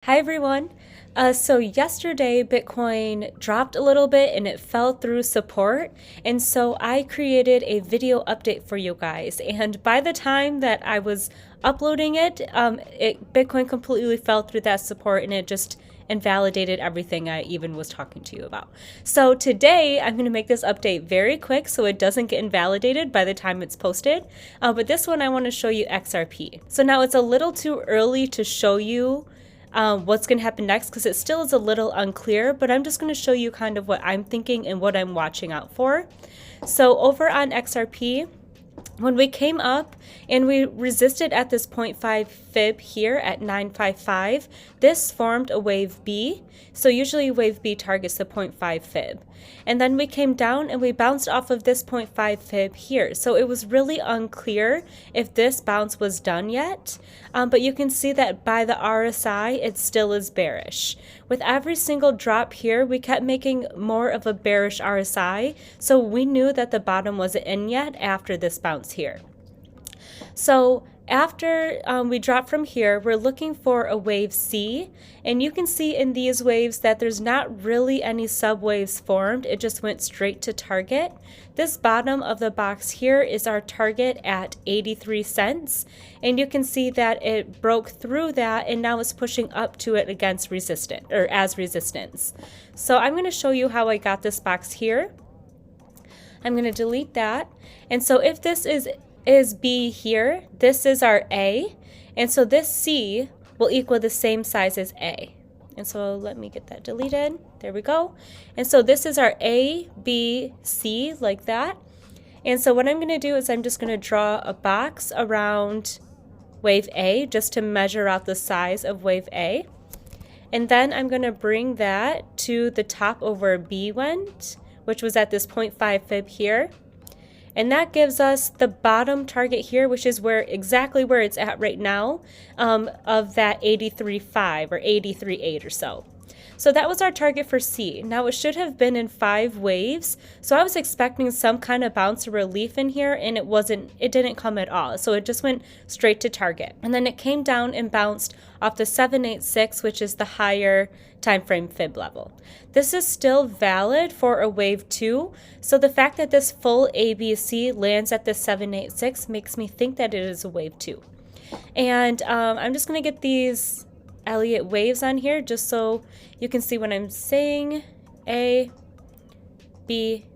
Hi everyone. So yesterday Bitcoin dropped a little bit and it fell through support. And so I created a video update for you guys. And by the time that I was uploading Bitcoin completely fell through that support and it just invalidated everything I even was talking to you about. So today I'm going to make this update very quick so it doesn't get invalidated by the time it's posted. But this one I want to show you XRP. So now it's a little too early to show you what's going to happen next because it still is a little unclear, but I'm just going to show you kind of what I'm thinking and what I'm watching out for. So over on XRP, when we came up and we resisted at this 0.5 fib here at 955, this formed a wave B. So usually wave B targets the 0.5 fib. And then we came down and we bounced off of this 0.5 fib here. So it was really unclear if this bounce was done yet. But you can see that by the RSI, it still is bearish. With every single drop here, we kept making more of a bearish RSI. So we knew that the bottom wasn't in yet after this bounce here. So after we drop from here, we're looking for a wave C, and you can see in these waves that there's not really any subwaves formed. It just went straight to target. This bottom of the box here is our target at 83 cents, and you can see that it broke through that and now it's pushing up to it against resistance or as resistance. So I'm going to show you how I got this box here. I'm going to delete that, and so if this is B here, this is our A, and so this C will equal the same size as A. And so let me get that deleted. There we go. And so this is our A, B, C, like that. And so what I'm going to do is I'm just going to draw a box around wave A just to measure out the size of wave A. And then I'm going to bring that to the top of where B went, which was at this 0.5 fib here. And that gives us the bottom target here, which is exactly where it's at right now, of that 83.5 or 83.8 or so. So that was our target for C. Now it should have been in 5 waves. So I was expecting some kind of bounce or relief in here, and it didn't come at all. So it just went straight to target. And then it came down and bounced off the 786, which is the higher time frame fib level. This is still valid for a wave 2. So the fact that this full ABC lands at the 786 makes me think that it is a wave 2. And I'm just going to get these Elliott waves on here just so you can see what I'm saying. A, B,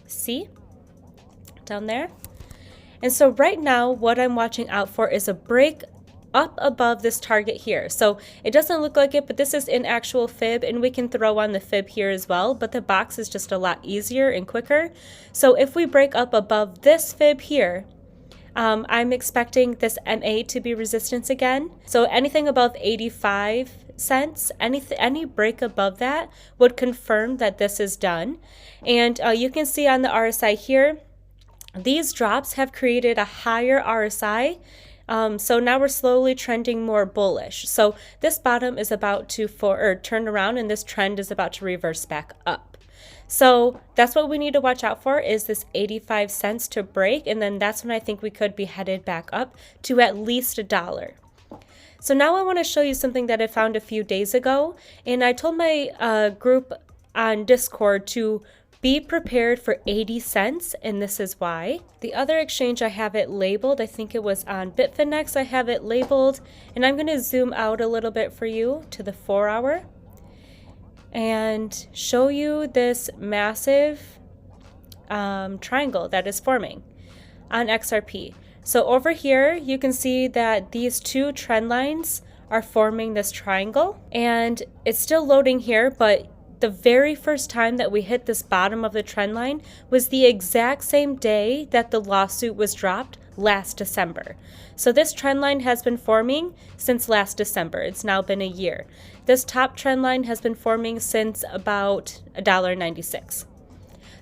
C down there. And so right now what I'm watching out for is a break up above this target here. So it doesn't look like it, but this is in actual fib, and we can throw on the fib here as well, but the box is just a lot easier and quicker. So if we break up above this fib here, I'm expecting this MA to be resistance again. So anything above 85 cents, any break above that would confirm that this is done. And you can see on the RSI here, these drops have created a higher RSI. So now we're slowly trending more bullish. So this bottom is about to turn around, and this trend is about to reverse back up. So that's what we need to watch out for, is this 85 cents to break, and then that's when I think we could be headed back up to at least $1. So now I want to show you something that I found a few days ago, and I told my group on Discord to be prepared for 80 cents, and this is why. The other exchange I have it labeled, I think it was on Bitfinex, I have it labeled, and I'm going to zoom out a little bit for you to the 4 hour and show you this massive triangle that is forming on XRP. So over here, you can see that these two trend lines are forming this triangle, and it's still loading here, but the very first time that we hit this bottom of the trend line was the exact same day that the lawsuit was dropped last December. So this trend line has been forming since last December. It's now been a year. This top trend line has been forming since about $1.96.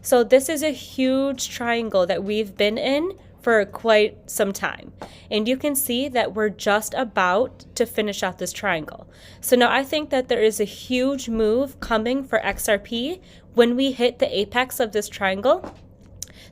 So this is a huge triangle that we've been in for quite some time. And you can see that we're just about to finish out this triangle. So now I think that there is a huge move coming for XRP when we hit the apex of this triangle.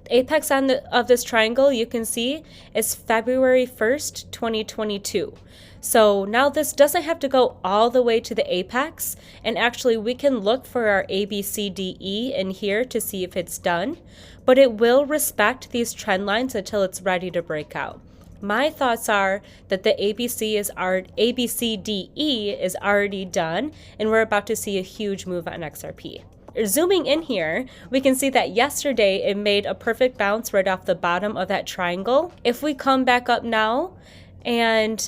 apex of this triangle, you can see, is February 1st, 2022. So now this doesn't have to go all the way to the apex, and actually we can look for our ABCDE in here to see if it's done, but it will respect these trend lines until it's ready to break out. My thoughts are that the ABCDE is already done, and we're about to see a huge move on XRP. Zooming in here, we can see that yesterday it made a perfect bounce right off the bottom of that triangle. If we come back up now and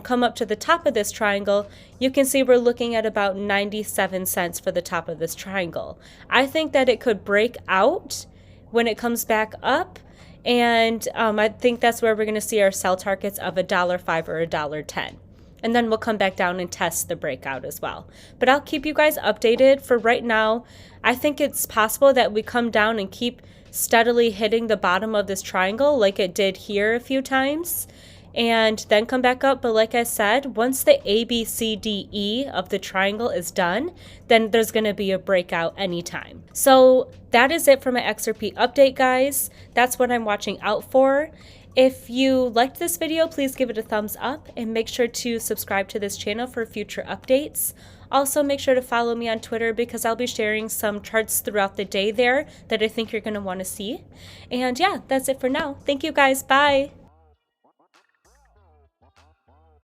come up to the top of this triangle, you can see we're looking at about 97 cents for the top of this triangle. I think that it could break out when it comes back up, and I think that's where we're going to see our sell targets of $1.05 or $1.10. And then we'll come back down and test the breakout as well. But I'll keep you guys updated. For right now, I think it's possible that we come down and keep steadily hitting the bottom of this triangle like it did here a few times, and then come back up. But like I said, once the ABCDE of the triangle is done, then there's going to be a breakout anytime. So that is it for my XRP update, guys. That's what I'm watching out for. If you liked this video, please give it a thumbs up and make sure to subscribe to this channel for future updates. Also, make sure to follow me on Twitter because I'll be sharing some charts throughout the day there that I think you're going to want to see. And yeah, that's it for now. Thank you guys. Bye.